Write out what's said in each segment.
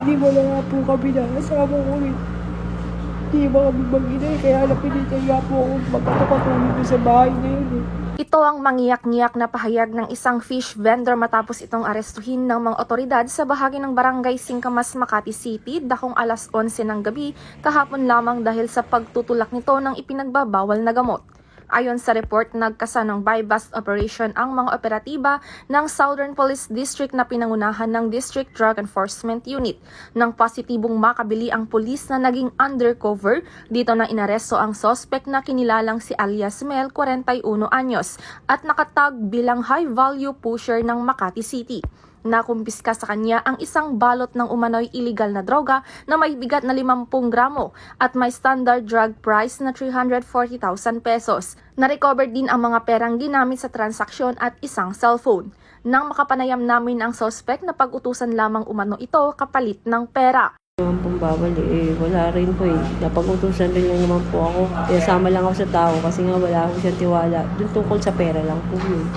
Hindi wala nga po kami na asawa ko rin. Hindi ba kami mag-inay, kaya napilitan nga po akong magkatapatulog sa bahay na yun eh. Ito ang mangiyak-ngiyak na pahayag ng isang fish vendor matapos itong arestuhin ng mga otoridad sa bahagi ng Barangay Singkamas, Makati City dakong alas 11 ng gabi kahapon lamang dahil sa pagtutulak nito ng ipinagbabawal na gamot. Ayon sa report, nagkasanang buy-bust operation ang mga operatiba ng Southern Police District na pinangunahan ng District Drug Enforcement Unit. Nang positibong makabili ang pulis na naging undercover, dito na inaresto ang suspect na kinilalang si alias Mel, 41 anyos, at nakatag bilang high-value pusher ng Makati City. Nakumpiska sa kanya ang isang balot ng umano'y illegal na droga na may bigat na 50 gramo at may standard drug price na 340,000 pesos. Na-recover din ang mga perang ginamit sa transaksyon at isang cellphone. Nang makapanayam namin ang suspect na pag-utusan lamang umano ito kapalit ng pera. Naman pong bawal wala rin po Napag-utusan rin lang naman po ako. Kaya sama lang ako sa tao kasi nga wala akong siyang tiwala. Doon tungkol sa pera lang po yun.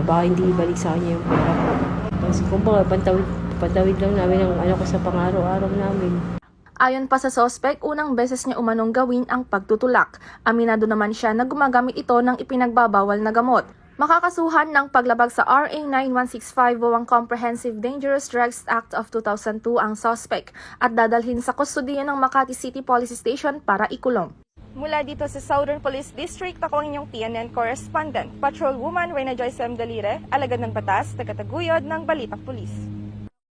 Baka hindi ibalik sa kanya yung pera po. Kasi kumbaga, pantawid lang namin ang ko sa pang-araw-araw namin. Ayon pa sa suspect, unang beses niya umanong gawin ang pagtutulak. Aminado naman siya na gumagamit ito ng ipinagbabawal na gamot. Makakasuhan ng paglabag sa RA 9165 o ang Comprehensive Dangerous Drugs Act of 2002 ang suspect at dadalhin sa kustodiya ng Makati City Police Station para ikulong. Mula dito sa Southern Police District, ako ang inyong PNN correspondent, Patrolwoman Reyna Joyce M. Dalire, alagad ng batas, tagataguyod ng Balitang Pulis.